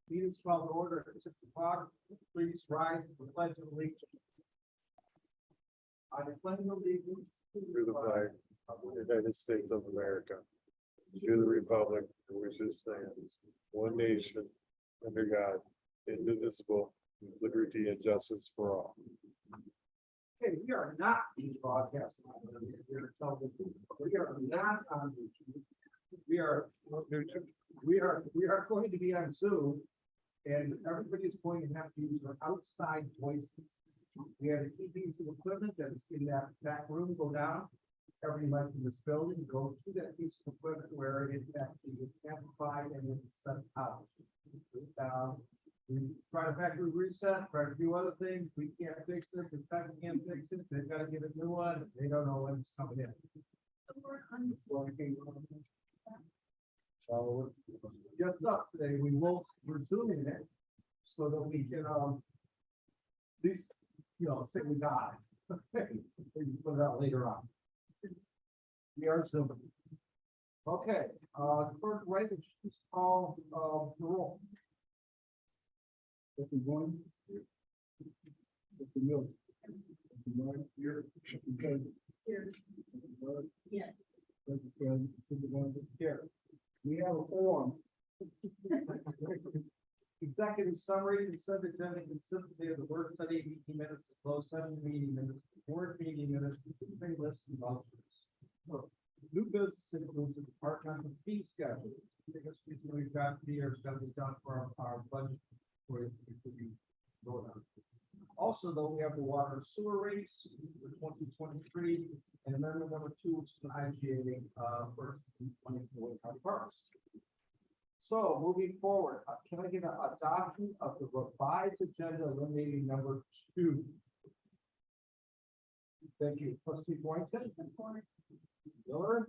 Meeting's called to order at 6 o'clock. Please rise for the pledge of allegiance. I pledge allegiance To the flag of the United States of America, to the republic for which it stands, one nation, under God, indivisible, with liberty and justice for all. Okay, we are not being broadcast live. We are television. We are not on YouTube. We are going to be on Zoom, and everybody's going to have to use their outside voices. We have a key piece of equipment that is in that back room. Go down. Everybody in this building, go to that piece of equipment where it actually gets amplified and then sent out. We try to factory reset, try to do other things. We can't fix it. The fact we can't fix it, they've got to get a new one. They don't know when it's coming in. So just up today, we will resuming it so that we can at least, say we got it. We can put it out later on. We are zooming. Okay, first right is just call the roll. Mr. Bourne. Mr. Mills. Mr. Martin. Here. Mr. President. Here. Mr. Bud. Yes. Mr. President, Supervisor. Here. We have a form. Executive summary, consent agenda consistently of the work study, meeting minutes, the closed session meeting minutes, board meeting minutes, the list and vouchers. New business includes the departmental fee schedule. Biggest reason we've got here is going to be done for our budget for it to be voted on. Also, though, we have the water and sewer rates for 2023 and amendment number 2, which is an IGA for 2024 county parks. So moving forward, can I get an adoption of the revised agenda eliminating number 2? Thank you, trustee Boynton. Miller.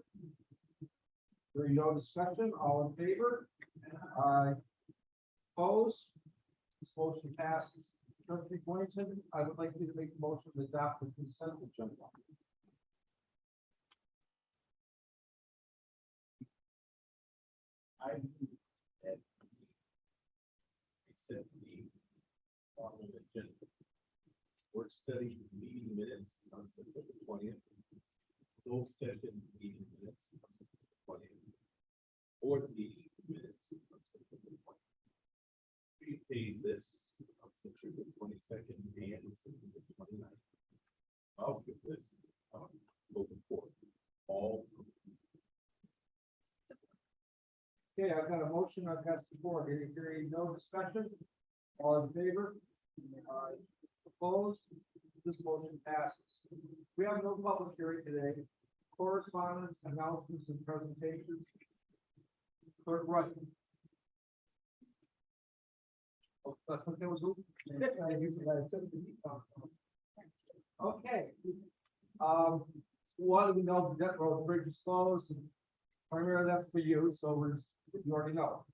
There no discussion, all in favor? Opposed? This motion passes. Trustee Boynton, I would like you to make a motion to adopt the consent agenda. I accept the following agenda. Work study meeting minutes on September 20th. Closed session meeting minutes on September 20th. Board meeting minutes on September 20th. Prepaid lists on September 22nd and September 29th. Voucher list on open forward. All. Okay, I've got a motion, I've got support. Hearing no discussion, all in favor? Opposed? This motion passes. We have no public hearing today. Correspondence, announcements, and presentations. Clerk Wright. Okay. One, we know the debt road bridge is closed. Primarily that's for you, so you already know.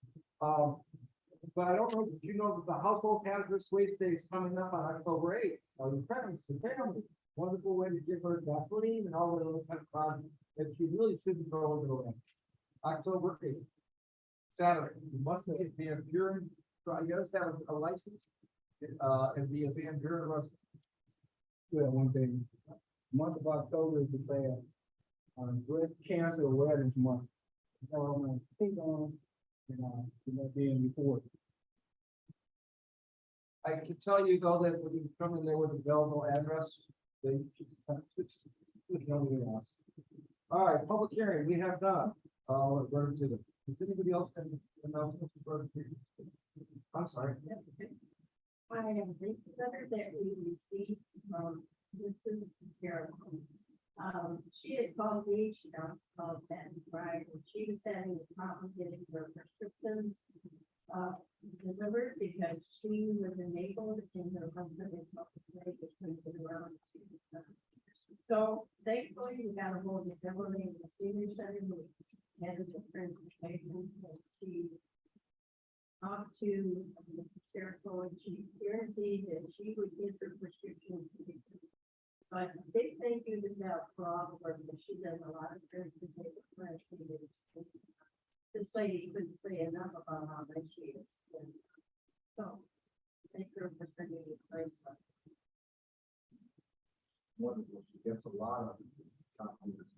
But I don't know, did you know that the household hazardous waste day is coming up on October 8th? Your parents, the family, wonderful way to give her gasoline and all the other kind of projects that she really shouldn't throw into the land. October 8th, Saturday. You must be a Buren, you guys have a license and be a Van Buren resident. Yeah, one thing. Month of October is the breast cancer awareness month. I think being before. I can tell you though that when you come in there with a available address, they all right, public hearing, we have done. Does anybody else have announcements? I'm sorry. I have a letter that we received from Mrs. Carol. She had called me, she called that Friday, and she was having a problem getting her prescriptions delivered because she was enabled in her husband and around. So thankfully we got a hold of Beverly in the senior center who had a different information, and she talked to Mrs. Carol, and she guaranteed that she would get her prescriptions. But a big thank you to Belle for all the work that she does. A lot of good to take the fresh. This lady couldn't say enough about how much she is. wonderful. She gets a lot of compliments.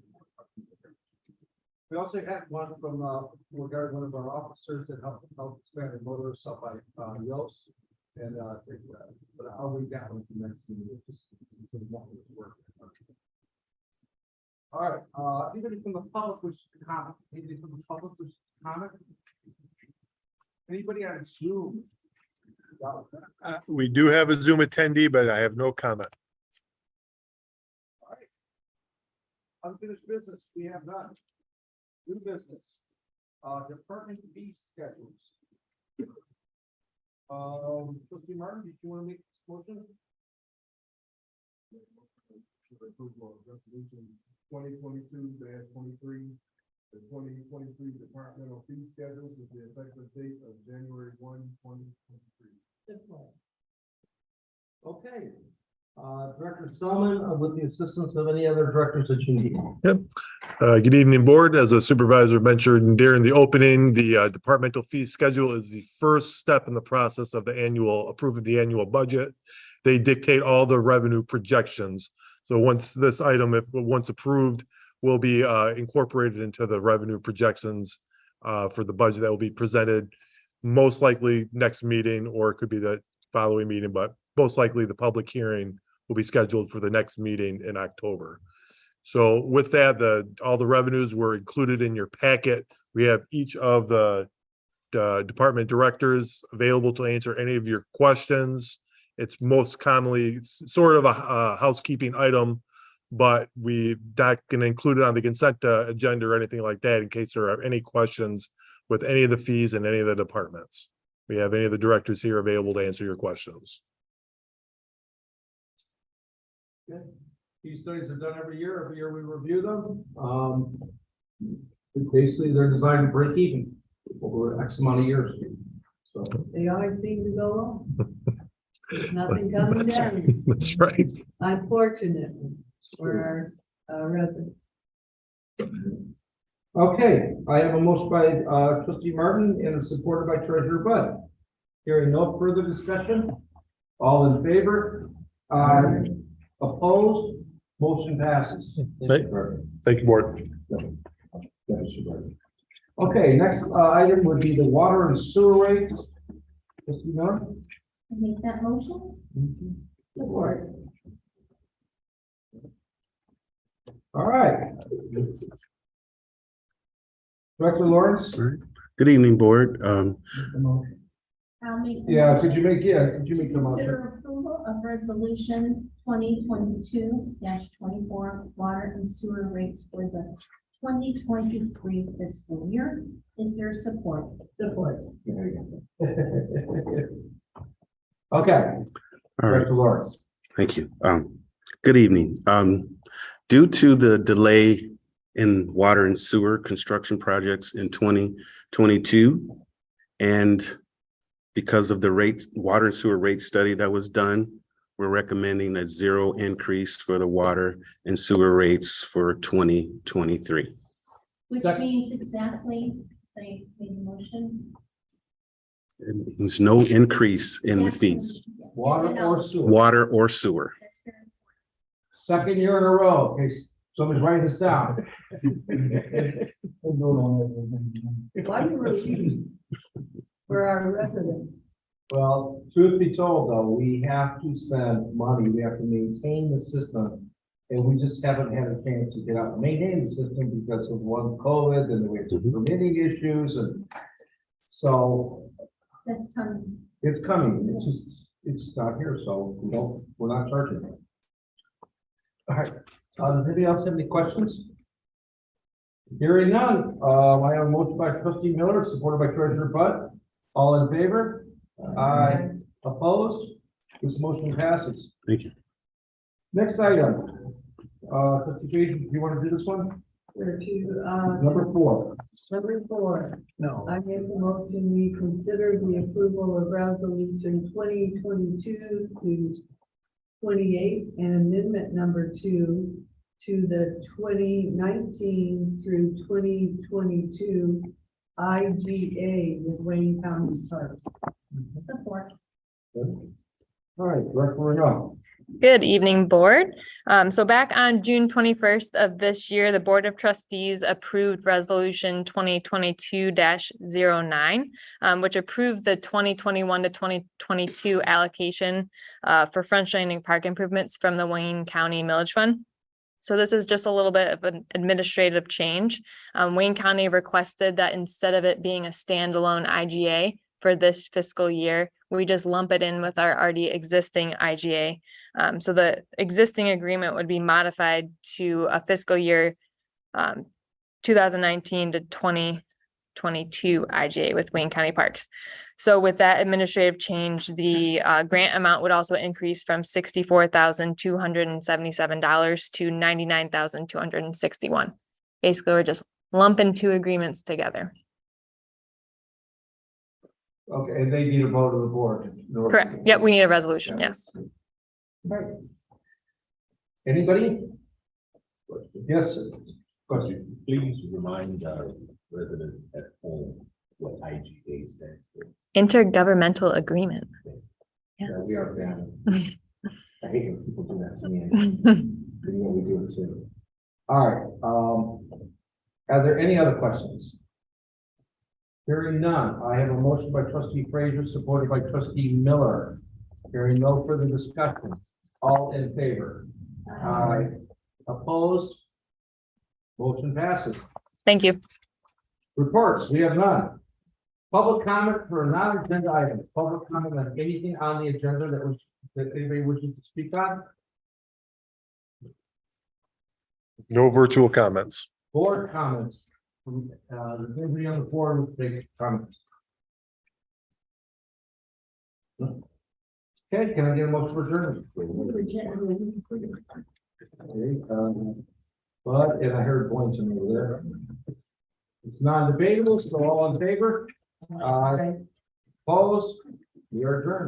We also had one from, regarding one of our officers that helped expand motorists up by, Yost. And, but I'll read that one from next meeting. Just sort of what was work. All right, anybody from the public wish to comment? Anybody from the public wish to comment? Anybody on Zoom? We do have a Zoom attendee, but I have no comment. Unfinished business, we have none. New business, department fee schedules. Trustee Martin, did you want to make this motion? Approval of resolution 2022-23, the 2023 departmental fee schedules with the effective date of January 1, 2023. Okay. Director Spellman, with the assistance of any other directors that you need. Good evening, board. As a supervisor mentioned during the opening, the departmental fee schedule is the first step in the process of the approving the annual budget. They dictate all the revenue projections. So once this item, once approved, will be incorporated into the revenue projections for the budget that will be presented most likely next meeting, or it could be the following meeting, but most likely the public hearing will be scheduled for the next meeting in October. So with that, all the revenues were included in your packet. We have each of the department directors available to answer any of your questions. It's most commonly sort of a housekeeping item, but we not going to include it on the consent agenda or anything like that in case there are any questions with any of the fees in any of the departments. We have any of the directors here available to answer your questions. Okay. These studies are done every year. Every year we review them. Basically, they're designed to break even over X amount of years. So They always seem to go up. There's nothing coming That's down, right. That's right. unfortunately, for our residents. okay, I have a motion by Trustee Martin and it's supported by Treasurer Bud. Hearing no further discussion. All in favor? Opposed? Motion passes. Thank you, board. Okay, next item would be the water and sewer rates. Trustee Martin? I make that motion? Support. All right. Director Lawrence? Good evening, board. I'll make. Yeah, could you make the motion? Consider approval of resolution 2022-24 water and sewer rates for the 2023 fiscal year. Is there support? Support. Okay, All right, Director Lawrence. thank you. Good evening. Due to the delay in water and sewer construction projects in 2022, and because of the water and sewer rate study that was done, we're recommending a 0 increase for the water and sewer rates for 2023. Which Second. means exactly, say, the motion. There's no increase in the Yes, fees, Water or sewer? water or sewer. That's very important. Second year in a row, in case somebody's writing this down. Why do we for our residents? Well, truth be told, though, we have to spend money, we have to maintain the system. And we just haven't had a chance to get out and maintain the system because of one COVID and we have some permitting issues and so That's coming. it's coming. It's not here, so we're not charging it. All right, does anybody else have any questions? Hearing none, I have a motion by Trustee Miller, supported by Treasurer Bud. All in favor? Aye. Opposed? This motion passes. Thank you. Next item. Trustee Page, do you want to do this one? We're to, Number 4. number 4. No. I make a motion, we consider the approval of resolution 2022-28 and amendment number 2 to the 2019 through 2022 IGA with Wayne County Park. Support. All right, Director Renault. Good evening, board. So back on June 21st of this year, the Board of Trustees approved Resolution 2022-09, which approved the 2021 to 2022 allocation for French Landing Park improvements from the Wayne County Millage Fund. So this is just a little bit of an administrative change. Wayne County requested that instead of it being a standalone IGA for this fiscal year, we just lump it in with our already existing IGA. So the existing agreement would be modified to a fiscal year 2019 to 2022 IGA with Wayne County Parks. So with that administrative change, the grant amount would also increase from $64,277 to $99,261. Basically, we're just lumping two agreements together. Okay, and they need a vote of the board. in order Correct. to- Yep, we need a resolution, yes. Right. Anybody? Yes, sir. Question. Please remind our residents at home what IGA stands for. Intergovernmental agreement. Yeah, we are family. I hate when people do that to me. You know, we do it too. All right, are there any other questions? Hearing none, I have a motion by trustee Frazier, supported by trustee Miller. Hearing no further discussion, all in favor? Aye. Opposed? Motion passes. Thank you. Reports, we have none. Public comment for non-agenda items, public comment on anything on the agenda that anybody wishes to speak on? No virtual comments. Board comments. From anybody on the board with big comments? Okay, can I get a motion for adjournment? Okay, but, and I heard Boynton over there. It's non-debatable, so all in favor? Opposed? We are adjourned.